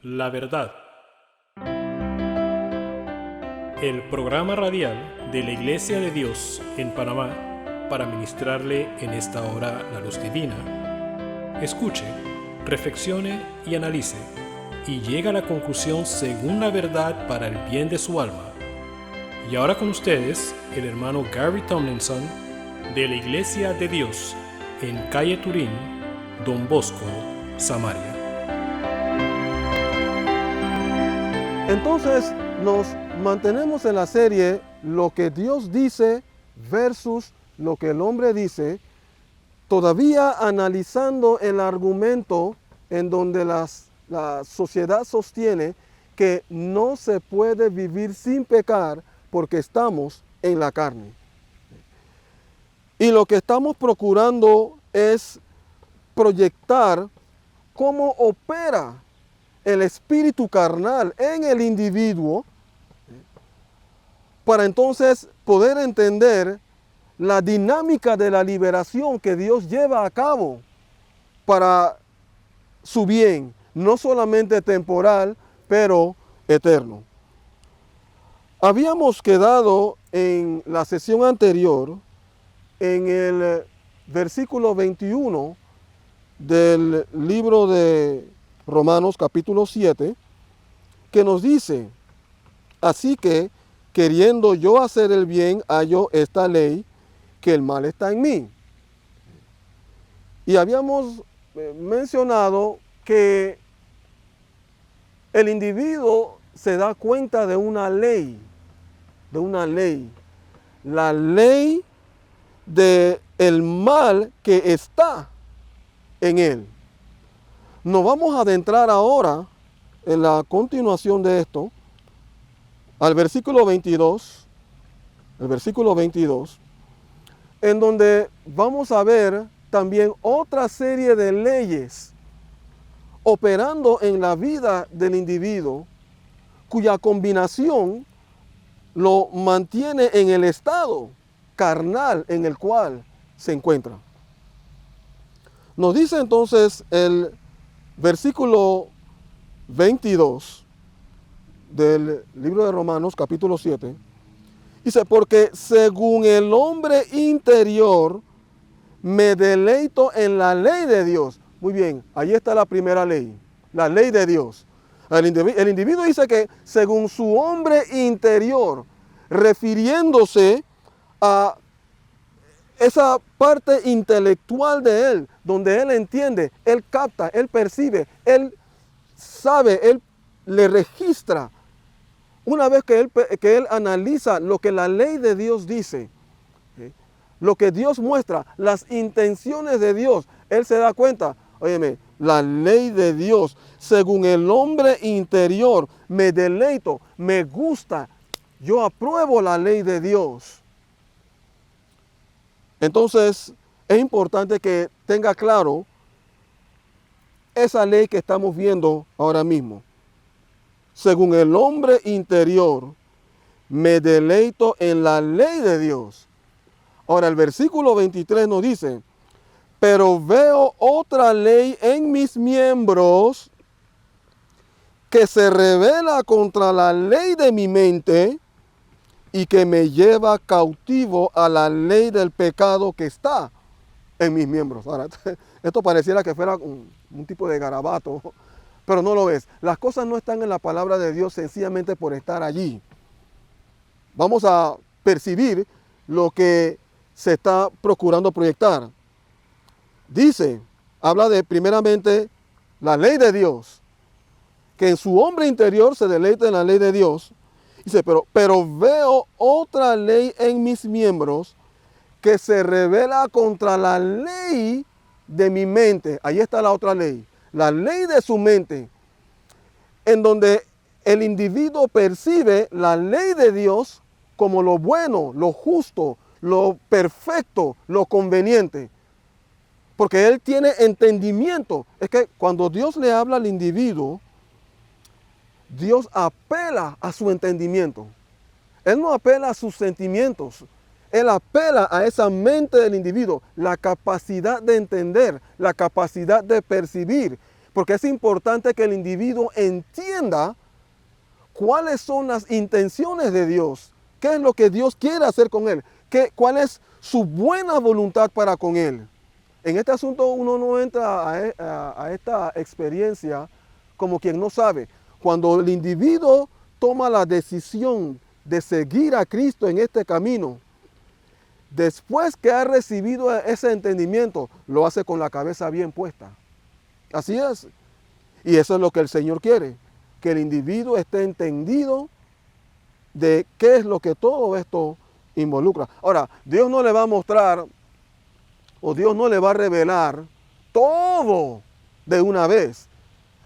La Verdad. El programa radial de la Iglesia de Dios en Panamá para ministrarle en esta hora la luz divina. Escuche, reflexione y analice, y llegue a la conclusión según la verdad para el bien de su alma. Y ahora con ustedes, el hermano Gary Tomlinson, de la Iglesia de Dios en calle Turín, Don Bosco, Samaria. Entonces nos mantenemos en la serie Lo que Dios dice versus lo que el hombre dice, todavía analizando el argumento en donde la sociedad sostiene que no se puede vivir sin pecar porque estamos en la carne. Y lo que estamos procurando es proyectar cómo opera el espíritu carnal en el individuo para entonces poder entender la dinámica de la liberación que Dios lleva a cabo para su bien, no solamente temporal, pero eterno. Habíamos quedado en la sesión anterior en el versículo 21 del libro de Romanos capítulo 7, que nos dice: así que, queriendo yo hacer el bien, hallo esta ley, que el mal está en mí. Y habíamos mencionado que el individuo se da cuenta de una ley, la ley del mal que está en él. Nos vamos a adentrar ahora en la continuación de esto al versículo 22, en donde vamos a ver también otra serie de leyes operando en la vida del individuo, cuya combinación lo mantiene en el estado carnal en el cual se encuentra. Nos dice entonces el versículo 22 del libro de Romanos capítulo 7, dice: porque según el hombre interior me deleito en la ley de Dios. Muy bien, ahí está la primera ley, la ley de Dios. El individuo dice que según su hombre interior, refiriéndose a esa parte intelectual de él, donde él entiende, él capta, él percibe, él sabe, él le registra. Una vez que él analiza lo que la ley de Dios dice, lo que Dios muestra, las intenciones de Dios, él se da cuenta: óyeme, la ley de Dios, según el hombre interior, me deleito, me gusta, yo apruebo la ley de Dios. Entonces, es importante que tenga claro esa ley que estamos viendo ahora mismo. Según el hombre interior, me deleito en la ley de Dios. Ahora, el versículo 23 nos dice: pero veo otra ley en mis miembros que se rebela contra la ley de mi mente y que me lleva cautivo a la ley del pecado que está en mis miembros. Ahora, esto pareciera que fuera un tipo de garabato, pero no lo es. Las cosas no están en la palabra de Dios sencillamente por estar allí. Vamos a percibir lo que se está procurando proyectar. Dice, habla de primeramente la ley de Dios, que en su hombre interior se deleita en la ley de Dios. Dice, pero veo otra ley en mis miembros que se rebela contra la ley de mi mente. Ahí está la otra ley, la ley de su mente, en donde el individuo percibe la ley de Dios como lo bueno, lo justo, lo perfecto, lo conveniente. Porque él tiene entendimiento. Es que cuando Dios le habla al individuo, Dios apela a su entendimiento. Él no apela a sus sentimientos. Él apela a esa mente del individuo, la capacidad de entender, la capacidad de percibir. Porque es importante que el individuo entienda cuáles son las intenciones de Dios, qué es lo que Dios quiere hacer con él, cuál es su buena voluntad para con él. En este asunto uno no entra a esta experiencia como quien no sabe. Cuando el individuo toma la decisión de seguir a Cristo en este camino, después que ha recibido ese entendimiento, lo hace con la cabeza bien puesta. Así es. Y eso es lo que el Señor quiere, que el individuo esté entendido de qué es lo que todo esto involucra. Ahora, Dios no le va a mostrar o Dios no le va a revelar todo de una vez,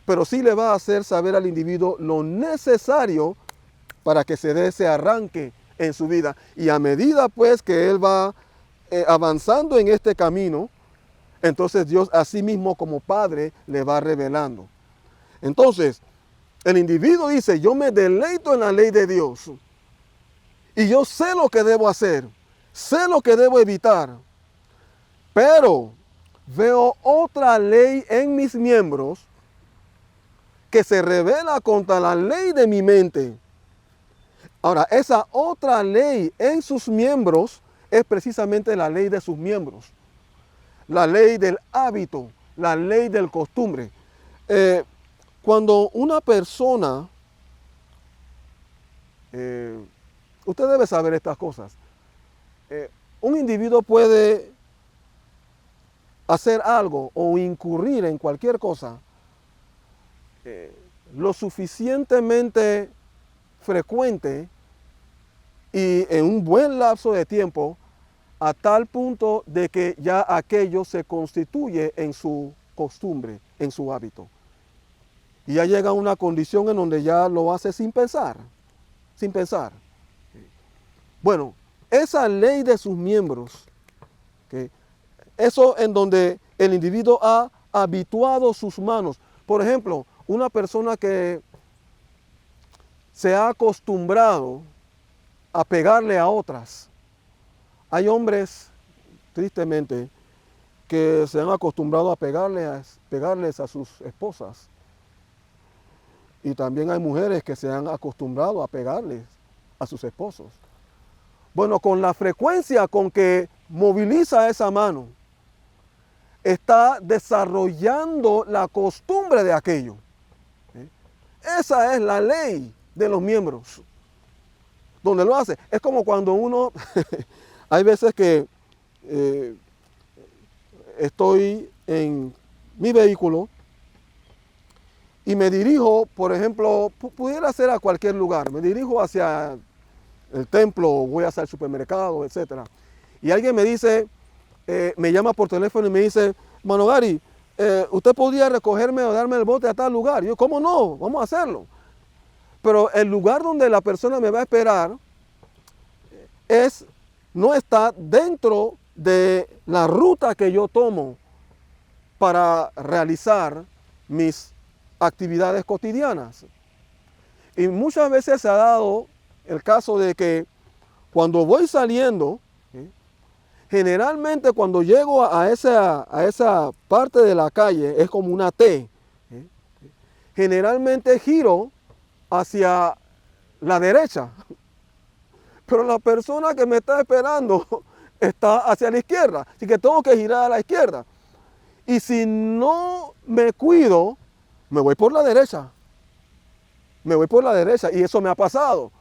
pero sí le va a hacer saber al individuo lo necesario para que se dé ese arranque en su vida. Y a medida pues que él va avanzando en este camino, entonces Dios a sí mismo como Padre le va revelando. Entonces, el individuo dice, yo me deleito en la ley de Dios y yo sé lo que debo hacer, sé lo que debo evitar, pero veo otra ley en mis miembros que se revela contra la ley de mi mente. Ahora, esa otra ley en sus miembros es precisamente la ley de sus miembros, la ley del hábito, la ley del costumbre. Cuando una persona, usted debe saber estas cosas, un individuo puede hacer algo o incurrir en cualquier cosa lo suficientemente frecuente y en un buen lapso de tiempo a tal punto de que ya aquello se constituye en su costumbre, en su hábito. Y ya llega a una condición en donde ya lo hace sin pensar, sin pensar. Bueno, esa ley de sus miembros, ¿okay? Eso en donde el individuo ha habituado sus manos. Por ejemplo, una persona que se ha acostumbrado a pegarle a otras. Hay hombres, tristemente, que se han acostumbrado a pegarles a sus esposas. Y también hay mujeres que se han acostumbrado a pegarles a sus esposos. Bueno, con la frecuencia con que moviliza esa mano, está desarrollando la costumbre de aquello. Esa es la ley de los miembros, donde lo hace. Es como cuando uno, hay veces que estoy en mi vehículo y me dirijo, por ejemplo, pudiera ser a cualquier lugar, me dirijo hacia el templo, voy hacia el supermercado, etc. Y alguien me dice, me llama por teléfono y me dice, Mano Gary, ¿usted podría recogerme o darme el bote a tal lugar? Yo, ¿cómo no? Vamos a hacerlo. Pero el lugar donde la persona me va a esperar no está dentro de la ruta que yo tomo para realizar mis actividades cotidianas. Y muchas veces se ha dado el caso de que cuando voy saliendo, generalmente cuando llego a esa parte de la calle, es como una T, generalmente giro hacia la derecha, pero la persona que me está esperando está hacia la izquierda, así que tengo que girar a la izquierda. Y si no me cuido, me voy por la derecha. Me voy por la derecha y eso me ha pasado.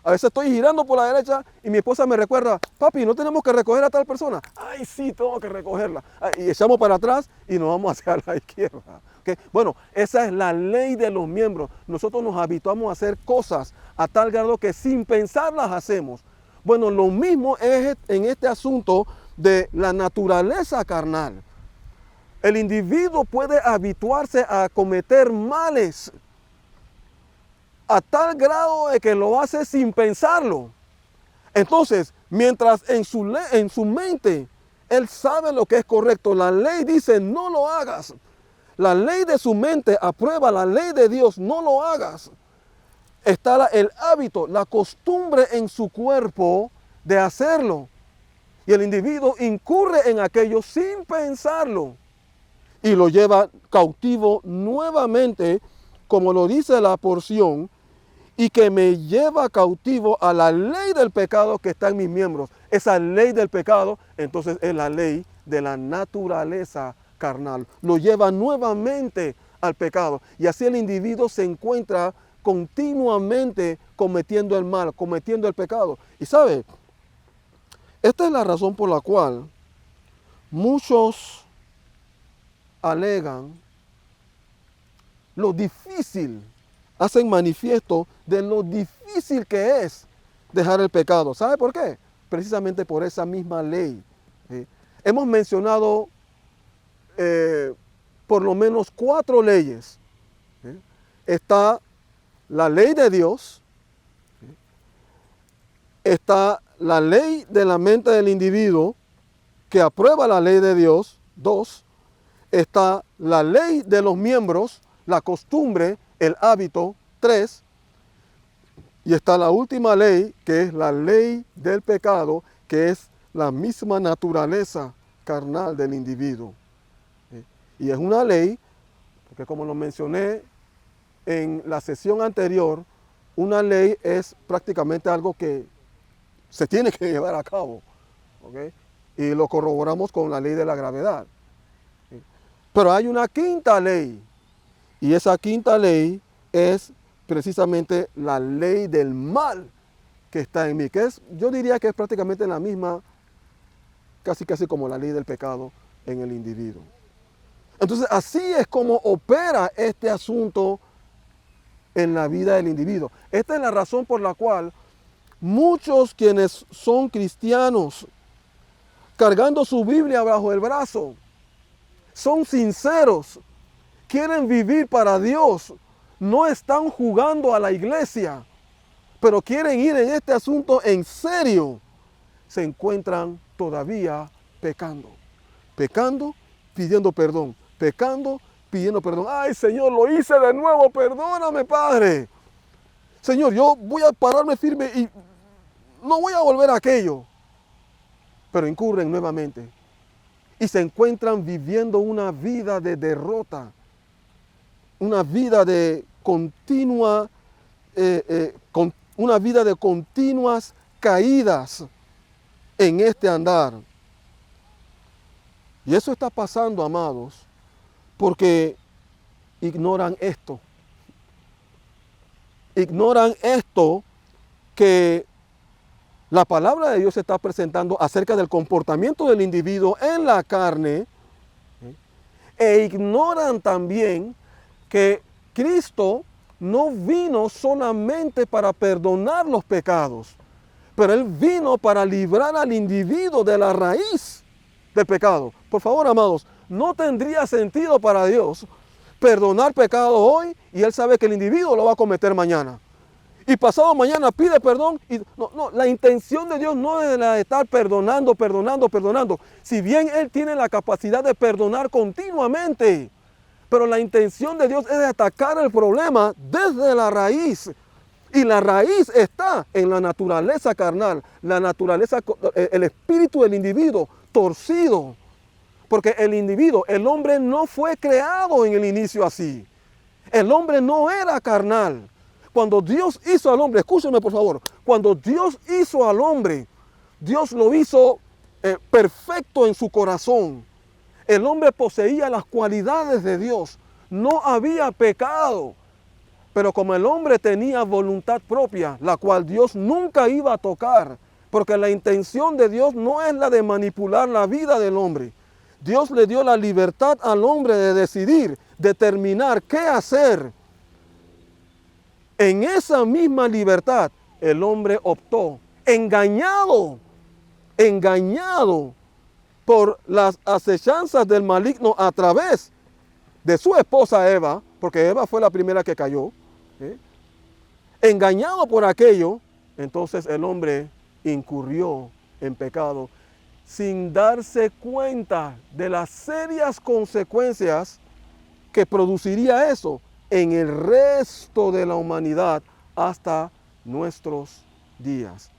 A veces estoy girando por la derecha y mi esposa me recuerda, papi, ¿no tenemos que recoger a tal persona? Ay, sí, tengo que recogerla. Y echamos para atrás y nos vamos hacia la izquierda. ¿Okay? Bueno, esa es la ley de los miembros. Nosotros nos habituamos a hacer cosas a tal grado que sin pensar las hacemos. Bueno, lo mismo es en este asunto de la naturaleza carnal. El individuo puede habituarse a cometer males a tal grado de que lo hace sin pensarlo. Entonces, mientras en su mente él sabe lo que es correcto, la ley dice no lo hagas. La ley de su mente aprueba la ley de Dios, no lo hagas. Está el hábito, la costumbre en su cuerpo de hacerlo. Y el individuo incurre en aquello sin pensarlo. y lo lleva cautivo nuevamente, como lo dice la porción, y que me lleva cautivo a la ley del pecado que está en mis miembros. Esa ley del pecado, entonces, es la ley de la naturaleza carnal. Lo lleva nuevamente al pecado. Y así el individuo se encuentra continuamente cometiendo el mal, cometiendo el pecado. Y sabe, esta es la razón por la cual muchos alegan lo difícil, hacen manifiesto de lo difícil que es dejar el pecado. ¿Sabe por qué? Precisamente por esa misma ley. ¿Sí? Hemos mencionado por lo menos 4 leyes. ¿Sí? Está la ley de Dios, ¿sí? Está la ley de la mente del individuo que aprueba la ley de Dios. 2. Está la ley de los miembros, la costumbre, el hábito. 3. Y está la última ley, que es la ley del pecado, que es la misma naturaleza carnal del individuo. ¿Sí? Y es una ley, porque como lo mencioné en la sesión anterior, una ley es prácticamente algo que se tiene que llevar a cabo. ¿Okay? Y lo corroboramos con la ley de la gravedad. ¿Sí? Pero hay una quinta ley, y esa quinta ley es precisamente la ley del mal que está en mí, que es, yo diría que es prácticamente la misma, casi como la ley del pecado en el individuo. Entonces, así es como opera este asunto en la vida del individuo. Esta es la razón por la cual muchos quienes son cristianos, cargando su Biblia bajo el brazo, son sinceros, quieren vivir para Dios, no están jugando a la iglesia, pero quieren ir en este asunto en serio, se encuentran todavía pecando. Pecando, pidiendo perdón. Pecando, pidiendo perdón. Ay, Señor, lo hice de nuevo, perdóname, Padre. Señor, yo voy a pararme firme y no voy a volver a aquello. Pero incurren nuevamente y se encuentran viviendo una vida de derrota, una vida de una vida de continuas caídas en este andar. Y eso está pasando, amados, porque ignoran esto. Ignoran esto que la palabra de Dios está presentando acerca del comportamiento del individuo en la carne, e ignoran también que Cristo no vino solamente para perdonar los pecados, pero Él vino para librar al individuo de la raíz del pecado. Por favor, amados, no tendría sentido para Dios perdonar pecado hoy y Él sabe que el individuo lo va a cometer mañana. Y pasado mañana pide perdón. Y no, la intención de Dios no es la de estar perdonando. Si bien Él tiene la capacidad de perdonar continuamente, pero la intención de Dios es de atacar el problema desde la raíz. Y la raíz está en la naturaleza carnal, la naturaleza, el espíritu del individuo torcido. Porque el individuo, el hombre no fue creado en el inicio así. El hombre no era carnal. Cuando Dios hizo al hombre, escúcheme por favor, cuando Dios hizo al hombre, Dios lo hizo perfecto en su corazón. El hombre poseía las cualidades de Dios, no había pecado. Pero como el hombre tenía voluntad propia, la cual Dios nunca iba a tocar, porque la intención de Dios no es la de manipular la vida del hombre. Dios le dio la libertad al hombre de decidir, determinar qué hacer. En esa misma libertad, el hombre optó, engañado por las acechanzas del maligno a través de su esposa Eva, porque Eva fue la primera que cayó, engañado por aquello, entonces el hombre incurrió en pecado sin darse cuenta de las serias consecuencias que produciría eso en el resto de la humanidad hasta nuestros días.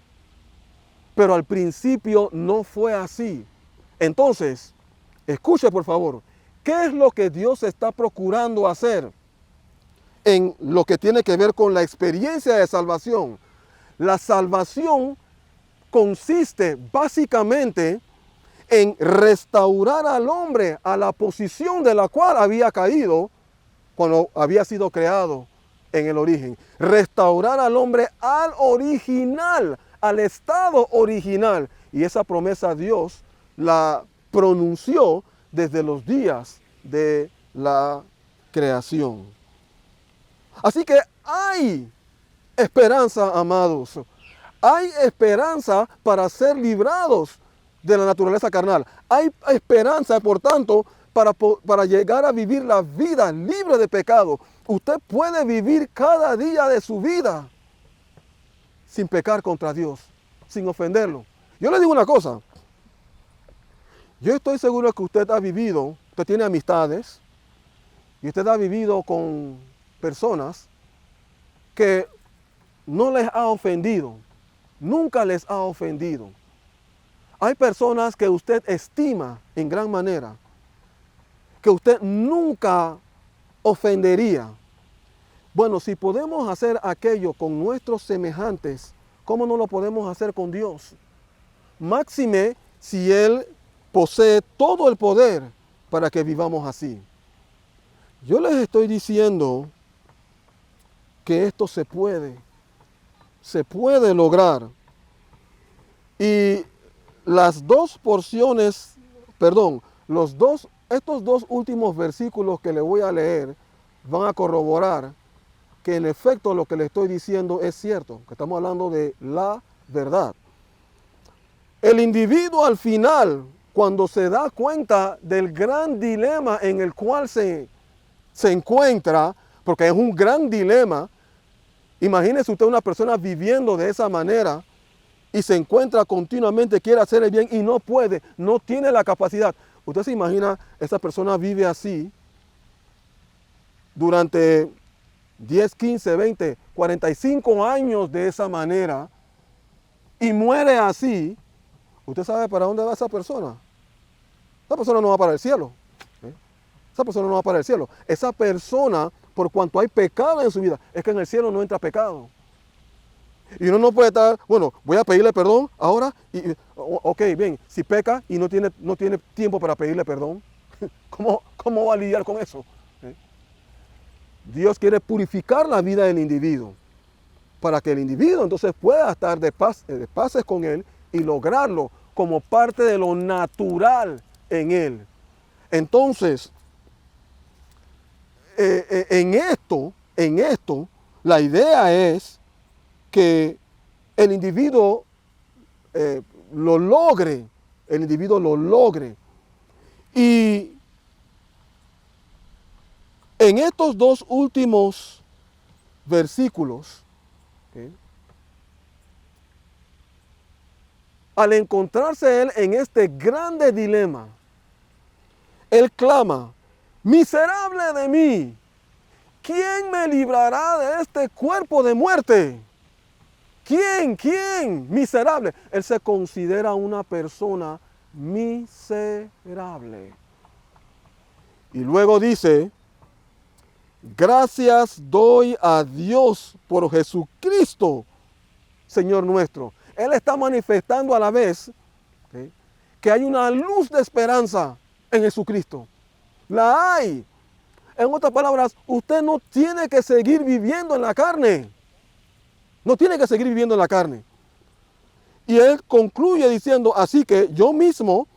Pero al principio no fue así. Entonces, escuche por favor, ¿Qué es lo que Dios está procurando hacer en lo que tiene que ver con la experiencia de salvación? La salvación consiste básicamente en restaurar al hombre a la posición de la cual había caído cuando había sido creado en el origen. Restaurar al hombre al original, al estado original. Y esa promesa Dios la pronunció desde los días de la creación. Así que hay esperanza, amados. Hay esperanza para ser librados de la naturaleza carnal. Hay esperanza, por tanto, para llegar a vivir la vida libre de pecado. Usted puede vivir cada día de su vida sin pecar contra Dios, sin ofenderlo. Yo le digo una cosa. Yo estoy seguro que usted ha vivido, usted tiene amistades, y usted ha vivido con personas que no les ha ofendido, nunca les ha ofendido. Hay personas que usted estima en gran manera, que usted nunca ofendería. Bueno, si podemos hacer aquello con nuestros semejantes, ¿cómo no lo podemos hacer con Dios? Máxime si Él posee todo el poder para que vivamos así. Yo les estoy diciendo que esto se puede lograr. Y las dos porciones, estos dos últimos versículos que le voy a leer van a corroborar que en efecto lo que le estoy diciendo es cierto, que estamos hablando de la verdad. El individuo al final, cuando se da cuenta del gran dilema en el cual se encuentra, porque es un gran dilema, imagínese usted una persona viviendo de esa manera y se encuentra continuamente, quiere hacer el bien y no puede, no tiene la capacidad. Usted se imagina, esa persona vive así durante 10, 15, 20, 45 años de esa manera y muere así. ¿Usted sabe para dónde va esa persona? Esa persona no va para el cielo. Esa persona no va para el cielo. Esa persona, por cuanto hay pecado en su vida, es que en el cielo no entra pecado. Y uno no puede estar, bueno, voy a pedirle perdón ahora. Ok, bien, si peca y no tiene tiempo para pedirle perdón, ¿cómo va a lidiar con eso? Dios quiere purificar la vida del individuo para que el individuo entonces pueda estar de paces con Él y lograrlo como parte de lo natural en Él. Entonces, en esto, la idea es que el individuo lo logre. Y en estos dos últimos versículos, al encontrarse él en este grande dilema, él clama: miserable de mí, ¿quién me librará de este cuerpo de muerte? ¿Quién? Miserable. Él se considera una persona miserable. Y luego dice: gracias doy a Dios por Jesucristo, Señor nuestro. Él está manifestando a la vez que hay una luz de esperanza en Jesucristo. La hay. En otras palabras, usted no tiene que seguir viviendo en la carne. No tiene que seguir viviendo en la carne. Y él concluye diciendo: así que yo mismo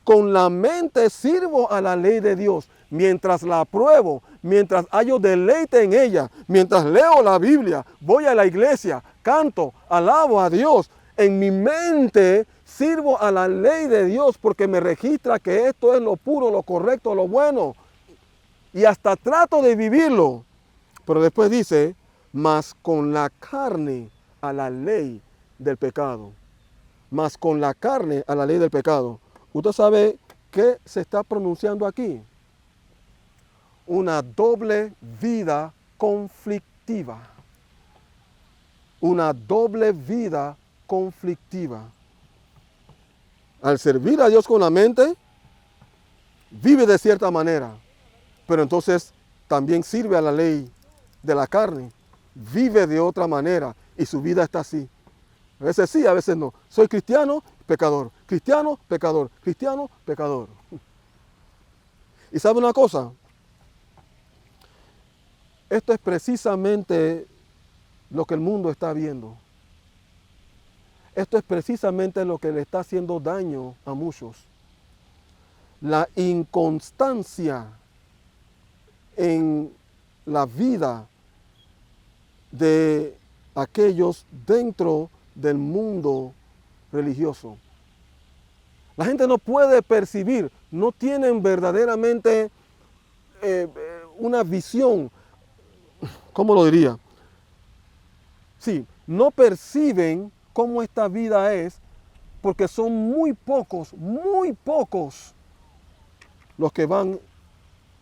con la mente sirvo a la ley de Dios, mientras la apruebo, mientras hallo deleite en ella, mientras leo la Biblia, voy a la iglesia, canto, alabo a Dios. En mi mente sirvo a la ley de Dios porque me registra que esto es lo puro, lo correcto, lo bueno. Y hasta trato de vivirlo. Pero después dice: mas con la carne a la ley del pecado. Mas con la carne a la ley del pecado. ¿Usted sabe qué se está pronunciando aquí? Una doble vida conflictiva. Una doble vida conflictiva. Al servir a Dios con la mente, vive de cierta manera, pero entonces también sirve a la ley de la carne, vive de otra manera y su vida está así. A veces sí, a veces no. Soy cristiano, pecador. Cristiano, pecador. Cristiano, pecador. ¿Y sabe una cosa? Esto es precisamente lo que el mundo está viendo. Esto es precisamente lo que le está haciendo daño a muchos. La inconstancia en la vida de aquellos dentro del mundo religioso. La gente no puede percibir, no tienen verdaderamente una visión, ¿cómo lo diría? Sí, no perciben cómo esta vida es, porque son muy pocos los que van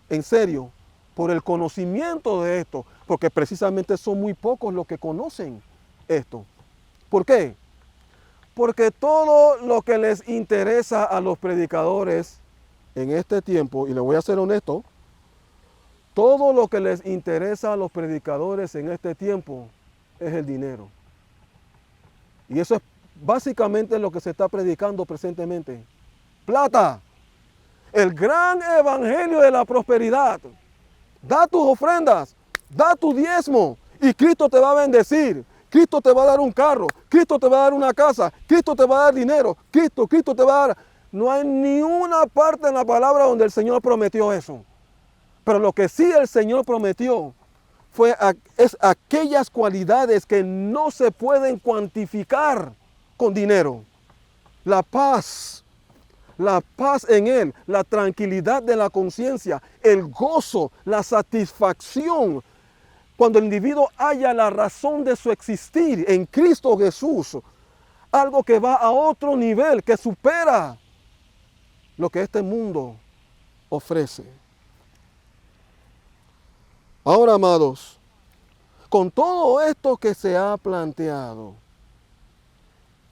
en serio por el conocimiento de esto, porque precisamente son muy pocos los que conocen esto. ¿Por qué? Porque todo lo que les interesa a los predicadores en este tiempo, y le voy a ser honesto, todo lo que les interesa a los predicadores en este tiempo es el dinero. Y eso es básicamente lo que se está predicando presentemente. Plata. El gran evangelio de la prosperidad. Da tus ofrendas, da tu diezmo y Cristo te va a bendecir. Cristo te va a dar un carro, Cristo te va a dar una casa, Cristo te va a dar dinero, Cristo te va a dar... No hay ni una parte en la palabra donde el Señor prometió eso. Pero lo que sí el Señor prometió es aquellas cualidades que no se pueden cuantificar con dinero. La paz en Él, la tranquilidad de la conciencia, el gozo, la satisfacción. Cuando el individuo haya la razón de su existir en Cristo Jesús, algo que va a otro nivel, que supera lo que este mundo ofrece. Ahora, amados, con todo esto que se ha planteado,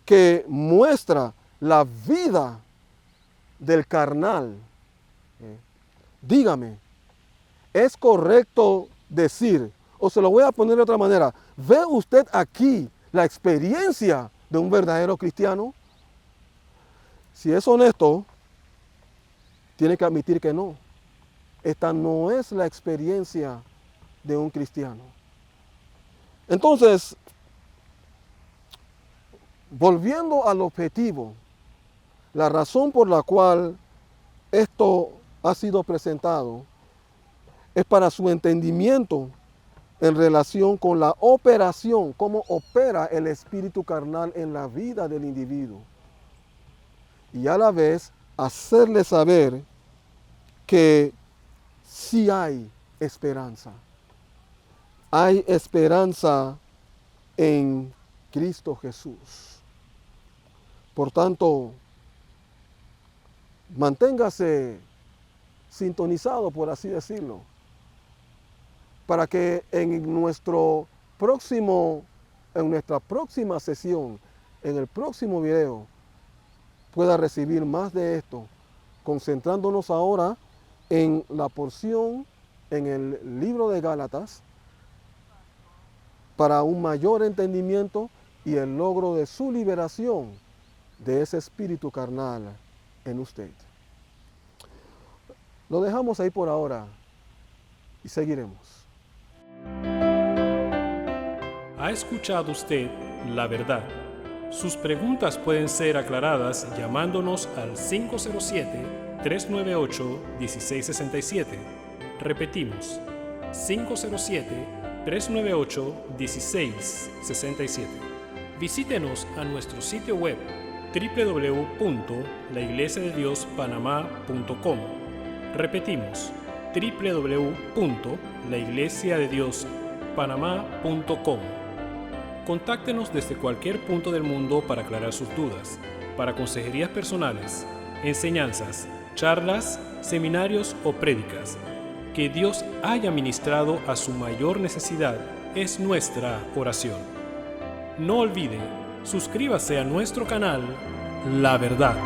que muestra la vida del carnal, dígame, ¿es correcto decir, o se lo voy a poner de otra manera, ¿ve usted aquí la experiencia de un verdadero cristiano? Si es honesto, tiene que admitir que no. Esta no es la experiencia de un cristiano. Entonces, volviendo al objetivo, la razón por la cual esto ha sido presentado es para su entendimiento en relación con la operación, cómo opera el espíritu carnal en la vida del individuo. Y a la vez hacerle saber que sí hay esperanza. Hay esperanza en Cristo Jesús. Por tanto, manténgase sintonizado, por así decirlo, para que en nuestra próxima sesión, en el próximo video, pueda recibir más de esto, concentrándonos ahora en la porción en el libro de Gálatas, para un mayor entendimiento y el logro de su liberación de ese espíritu carnal en usted. Lo dejamos ahí por ahora y seguiremos. ¿Ha escuchado usted la verdad? Sus preguntas pueden ser aclaradas llamándonos al 507-398-1667. Repetimos, 507-398-1667. Visítenos a nuestro sitio web www.laiglesiadediospanamá.com. Repetimos, www.laiglesiadediospanamá.com. Contáctenos desde cualquier punto del mundo para aclarar sus dudas, para consejerías personales, enseñanzas, charlas, seminarios o prédicas. Que Dios haya ministrado a su mayor necesidad es nuestra oración. No olvide, suscríbase a nuestro canal La Verdad.